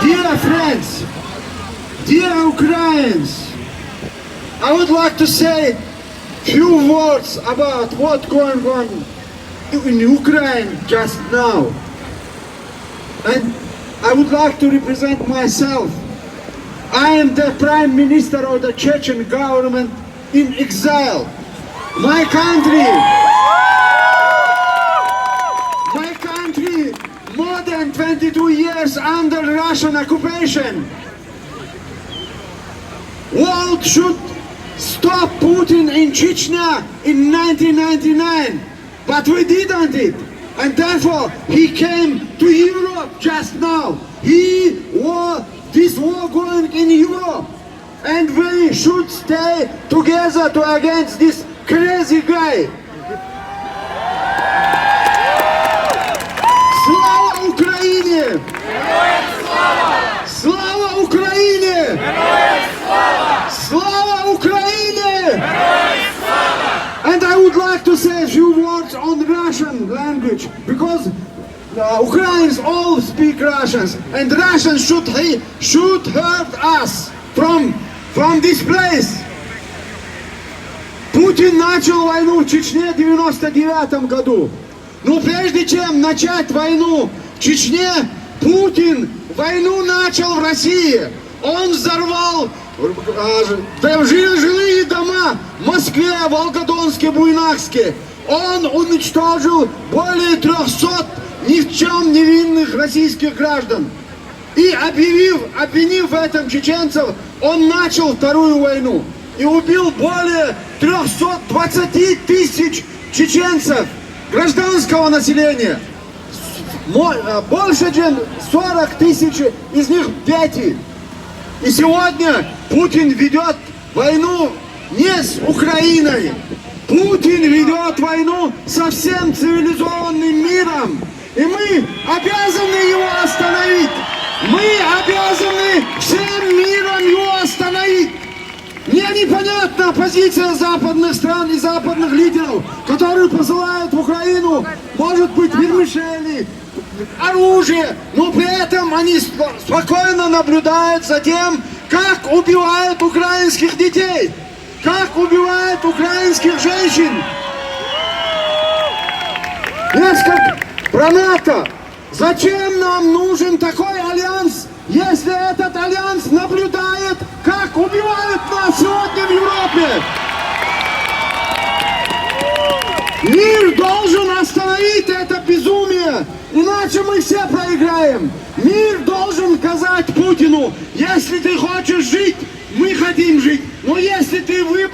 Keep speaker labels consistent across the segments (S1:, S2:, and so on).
S1: Dear friends, dear Ukrainians, I would like to say few words about what's going on in Ukraine just now. And I would like to represent myself. I am the Prime Minister of the Chechen government in exile. My country, more than 22 years under Russian occupation. World should stop Putin in Chechnya in 1999, but we didn't it. And therefore he came to Europe just now. This war going in Europe. And we should stay together against this crazy guy. Слава Украине! Слава Украине! Слава Украине! And I would like to say a few words on Russian language, because Ukrainians all speak Russians, and Russians should hurt us from this place. Путин начал войну в Чечне в 99 году. Но прежде чем начать войну в Чечне, Путин войну начал в России. Он взорвал жилые дома в Москве, Волгодонске, Буйнакске. Он уничтожил более 300 ни в чем невинных российских граждан. И обвинив в этом чеченцев, он начал вторую войну. И убил более 320 тысяч чеченцев, гражданского населения. Больше, чем 40 тысяч из них дети. И сегодня Путин ведет войну не с Украиной. Путин ведет войну со всем цивилизованным миром. И мы обязаны его остановить. Мы обязаны всем миром его остановить. Мне непонятна позиция западных стран и западных лидеров, которые посылают в Украину, может быть, вермишели, оружие, но при этом они спокойно наблюдают за тем, как убивают украинских детей, как убивают украинских женщин. Несколько про НАТО. Зачем нам нужен такой альянс, если этот альянс наблюдает, как убивают нас сегодня в Европе? Мир должен остановить это безумие, иначе мы все проиграем. Мир должен сказать Путину: если ты хочешь жить, мы хотим жить. Но если твой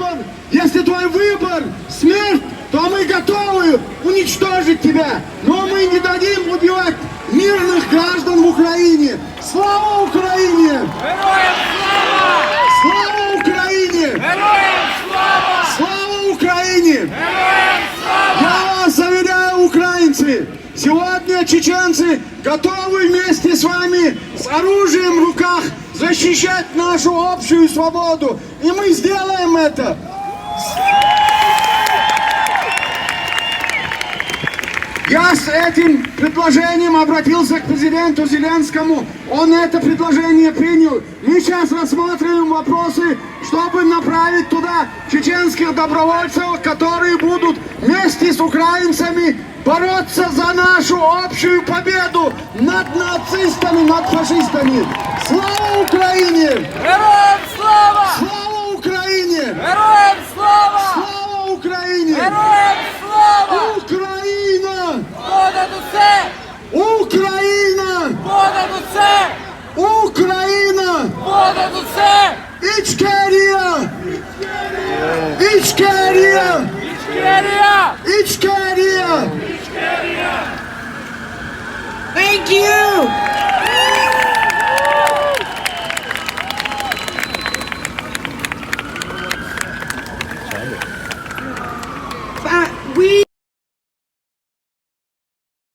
S1: выбор смерть, то мы готовы уничтожить тебя. Но мы не дадим убивать мирных граждан в Украине. Слава Украине!
S2: Героям слава!
S1: Слава Украине!
S2: Героям слава!
S1: Слава Украине!
S2: Героям слава!
S1: Я вас заверяю, украинцы, сегодня чеченцы готовы вместе с вами с оружием в руках защищать нашу общую свободу. И мы сделаем это. Я с этим предложением обратился к президенту Зеленскому. Он это предложение принял. Мы сейчас рассматриваем вопросы, чтобы направить туда чеченских добровольцев, которые будут вместе с украинцами бороться за нашу общую победу над нацистами, над фашистами. Слава Украине!
S2: Героям слава!
S1: Слава Украине!
S2: Героям слава!
S1: Слава Україні!
S2: Героям слава!
S1: Україна!
S2: Понад усе!
S1: Україна!
S2: Понад усе!
S1: Україна!
S2: Понад усе!
S1: Ічкерія! Ічкерія!
S2: Ічкерія!
S1: Ічкерія!
S2: Thank you!